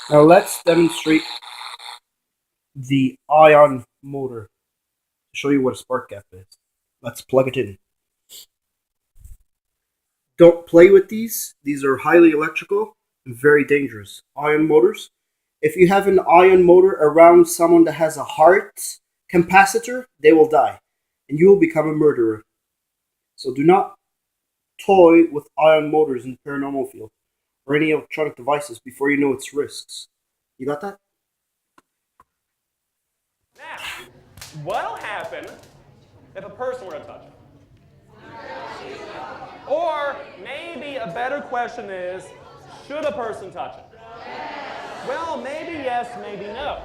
Now let's demonstrate the ion motor to show you what a spark gap is. Let's plug it in. Don't play with these. These are highly electrical and very dangerous. Ion motors. If you have an ion motor around someone that has a heart capacitor, they will die and you will become a murderer. So do not toy with ion motors in the paranormal field or any electronic devices before you know its risks. You got that? Now, what'll happen if a person were to touch it? Or maybe a better question is, should a person touch it? Well, maybe yes, maybe no.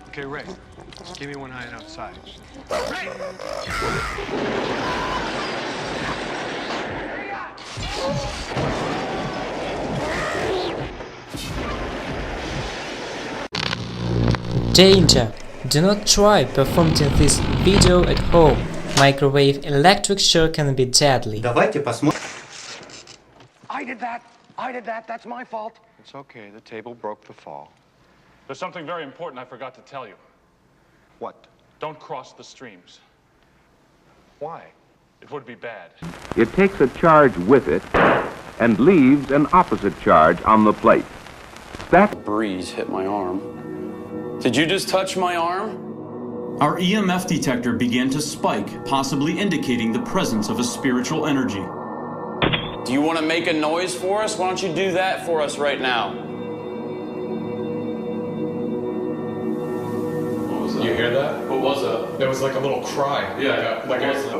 Okay, Ray, give me one eye outside. Danger! Do not try performing this video at home. Microwave electric shock can be deadly. Давайте посмотрим. I did that, that's my fault. It's okay, the table broke the fall. There's something very important I forgot to tell you. What? Don't cross the streams. Why? It would be bad. It takes a charge with it and leaves an opposite charge on the plate. That breeze hit my arm. Did you just touch my arm? Our EMF detector began to spike, possibly indicating the presence of a spiritual energy. Do you want to make a noise for us? Why don't you do that for us right now? What was that? You hear that? What was that? There was like a little cry. Yeah,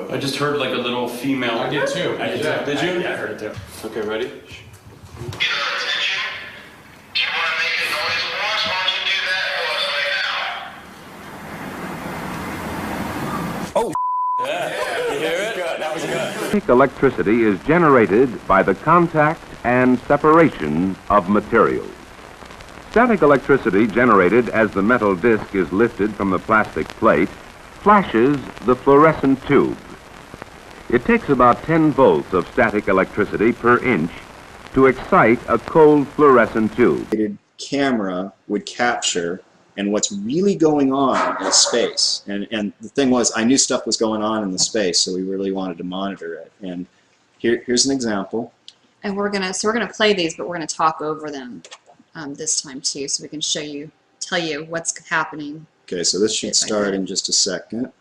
I just heard like a little female. I did too. Did you? Yeah, I heard it too. Okay, ready? static electricity is generated by the contact and separation of materials. Static electricity generated as the metal disc is lifted from the plastic plate flashes the fluorescent tube. It takes about 10 volts of static electricity per inch to excite a cold fluorescent tube. Camera would capture and what's really going on in space. And the thing was, I knew stuff was going on in the space, so we really wanted to monitor it. And here's an example. And we're gonna play these, but we're gonna talk over them this time too, so we can tell you what's happening. Okay, so this should start in just a second.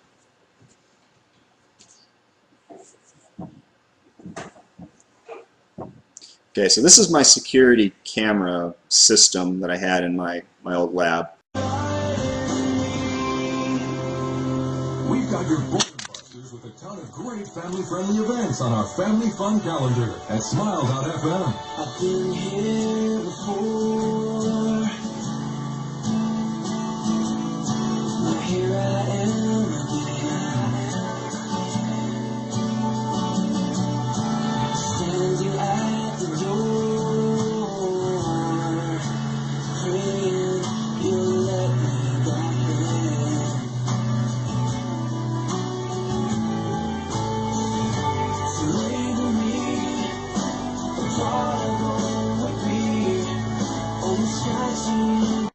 Okay, so this is my security camera system that I had in my old lab. We've got your board busters with a ton of great family-friendly events on our Family Fun calendar at Smile.fm. I've been here before. Here I am again. Standing at the door, praying you'll let me back in. So label me a prodigal with me, always scratching.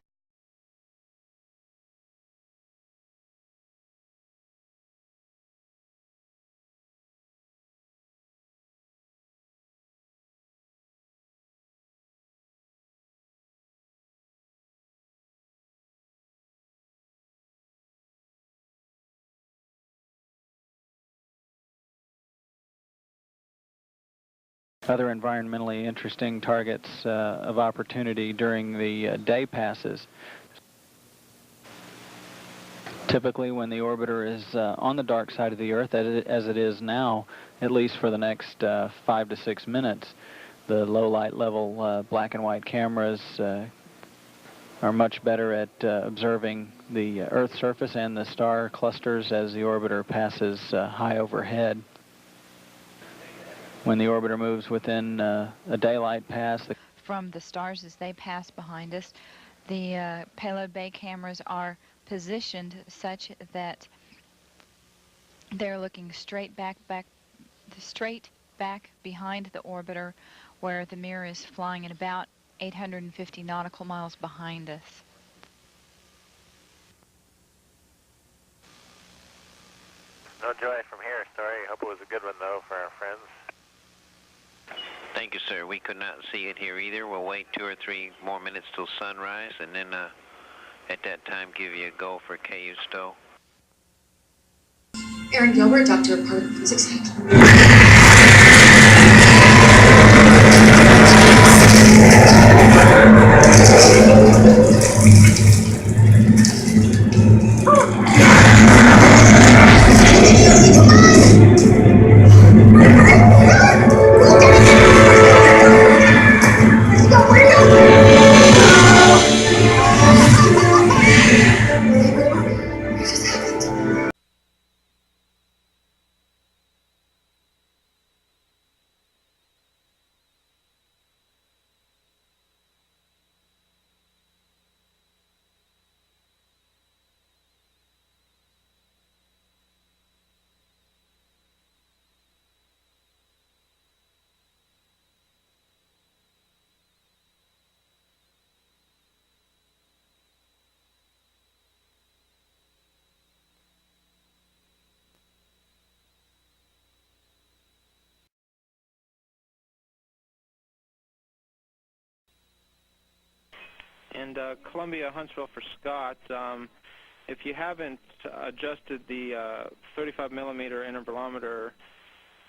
Other environmentally interesting targets of opportunity during the day passes. Typically when the orbiter is on the dark side of the Earth, as it is now, at least for the next 5 to 6 minutes, the low light level black and white cameras are much better at observing the Earth's surface and the star clusters as the orbiter passes high overhead. When the orbiter moves within a daylight pass. From the stars as they pass behind us, the payload bay cameras are positioned such that they're looking straight back behind the orbiter, where the mirror is flying at about 850 nautical miles behind us. No joy from here. Sorry. Hope it was a good one, though, for our friends. Thank you, sir. We could not see it here either. We'll wait 2 or 3 more minutes till sunrise, and then at that time give you a go for KU stow. Aaron Gilbert, Doctor of Particle Physics. And Columbia, Huntsville for Scott. If you haven't adjusted the 35 millimeter intervalometer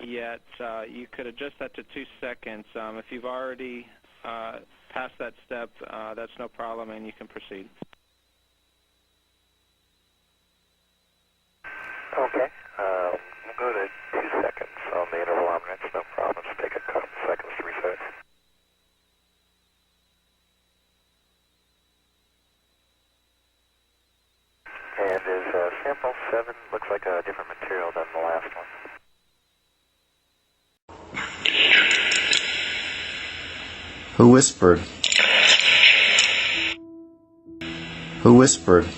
yet, you could adjust that to 2 seconds. If you've already passed that step, that's no problem, and you can proceed. Okay. We'll go to 2 seconds on the intervalometer. It's no problem. Just take a couple seconds to reset. And is sample 7 looks like a different material than the last one? Who whispered? Who whispered?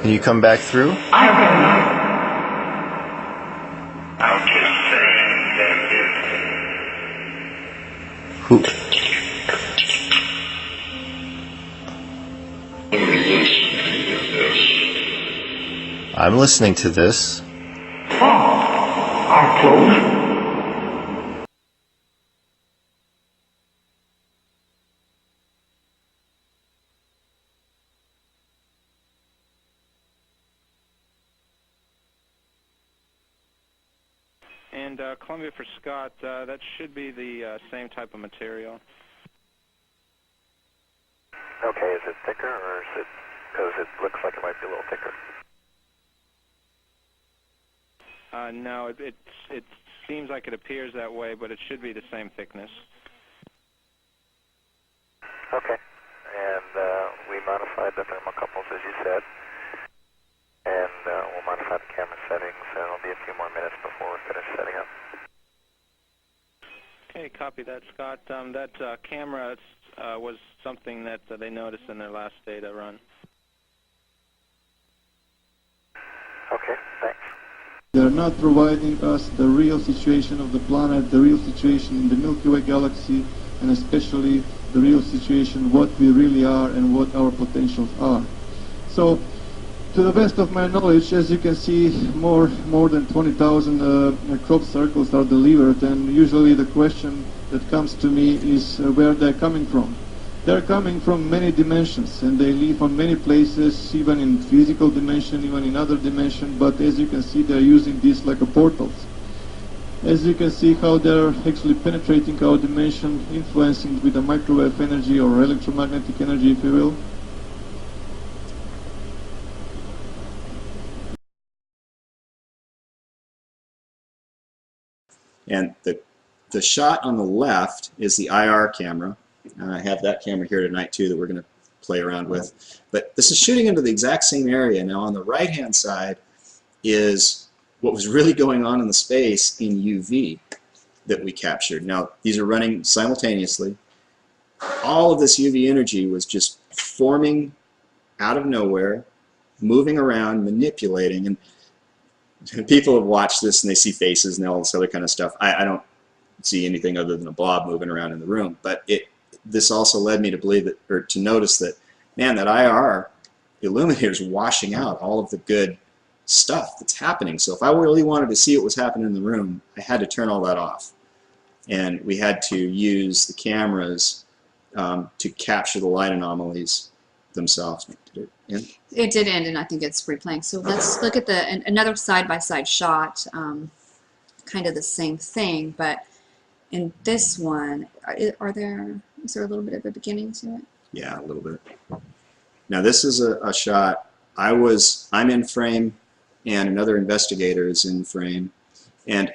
Can you come back through? I don't know. I'm just saying that Who? I'm listening to this. I told you. And Columbia for Scott, that should be the same type of material. Okay, is it thicker, or is it, because it looks like it might be a little thicker? No, it seems like it appears that way, but it should be the same thickness. Okay, and we modified the thermocouples, as you said, and we'll modify the camera settings, and it'll be a few more minutes before we're finished setting up. Okay, copy that, Scott. That camera was something that they noticed in their last data run. Okay, thanks. They're not providing us the real situation of the planet, the real situation in the Milky Way galaxy, and especially the real situation, what we really are and what our potentials are. So, to the best of my knowledge, as you can see, more than 20,000 crop circles are delivered, and usually the question that comes to me is where they're coming from. They're coming from many dimensions, and they live on many places, even in physical dimension, even in other dimension, but as you can see, they're using this like a portals. As you can see how they're actually penetrating our dimension, influencing with the microwave energy or electromagnetic energy, if you will. And the shot on the left is the IR camera. I have that camera here tonight too that we're going to play around with. But this is shooting into the exact same area. Now on the right hand side is what was really going on in the space in UV that we captured. Now these are running simultaneously. All of this UV energy was just forming out of nowhere, moving around, manipulating, and people have watched this and they see faces and all this other kind of stuff. I don't see anything other than a blob moving around in the room, but this also led me to believe that, or to notice that, man, that IR illuminator is washing out all of the good stuff that's happening. So if I really wanted to see what was happening in the room, I had to turn all that off. And we had to use the cameras to capture the light anomalies themselves. Did it end? It did end, and I think it's replaying. So let's look at another side-by-side shot, kind of the same thing, but in this one, is there a little bit of a beginning to it? Yeah, a little bit. Now this is a shot. I'm in frame, and another investigator is in frame, and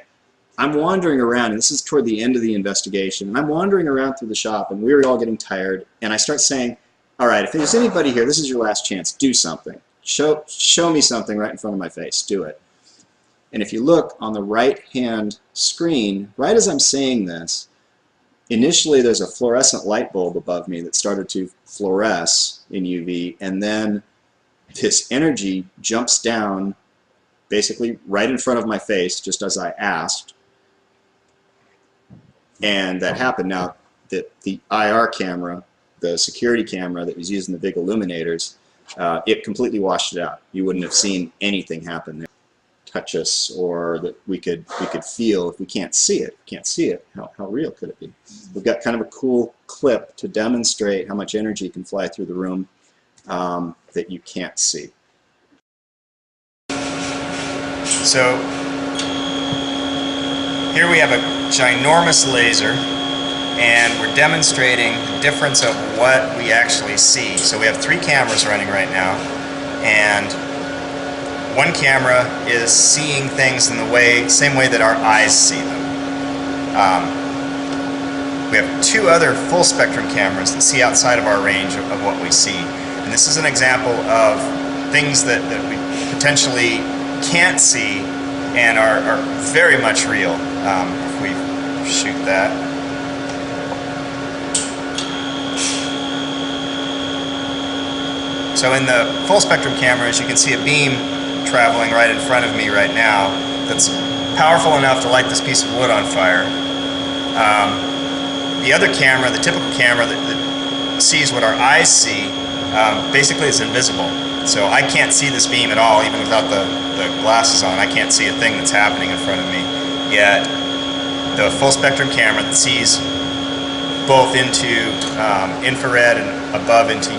I'm wandering around, and this is toward the end of the investigation, and I'm wandering around through the shop, and we were all getting tired, and I start saying, all right, if there's anybody here, this is your last chance. Do something. Show me something right in front of my face. Do it. And if you look on the right-hand screen, right as I'm saying this, initially there's a fluorescent light bulb above me that started to fluoresce in UV, and then this energy jumps down basically right in front of my face, just as I asked. And that happened. Now, the IR camera, the security camera that was using the big illuminators, it completely washed it out. You wouldn't have seen anything happen there, touch us, or that we could feel. If we can't see it, how real could it be? We've got kind of a cool clip to demonstrate how much energy can fly through the room that you can't see. So here we have a ginormous laser, and we're demonstrating the difference of what we actually see. So we have 3 cameras running right now, and one camera is seeing things in the same way that our eyes see them. We have 2 other full spectrum cameras that see outside of our range of what we see. And this is an example of things that we potentially can't see and are very much real. If we shoot that. So in the full spectrum cameras, you can see a beam traveling right in front of me right now that's powerful enough to light this piece of wood on fire. The other camera, the typical camera that sees what our eyes see, basically is invisible. So I can't see this beam at all, even without the glasses on. I can't see a thing that's happening in front of me. Yet the full spectrum camera that sees both into infrared and above into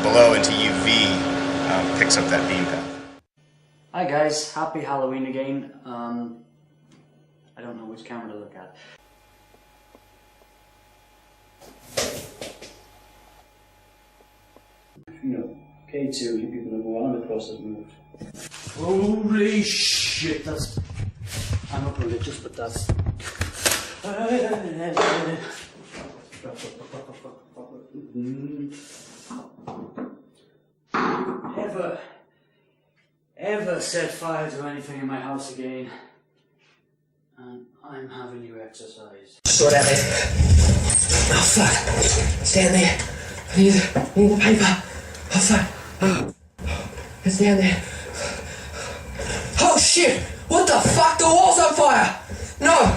below into UV picks up that beam path. Hi guys, happy Halloween again. I don't know which camera to look at. No. K2, you people number 1 and the cross has moved. Holy shit, that's... I'm not religious, but that's... Ever set fire to anything in my house again, and I'm having you exercise. Sort at it. Oh fuck. Stand there. I need the paper. Oh fuck. It's down there. Oh shit! What the fuck? The wall's on fire! No!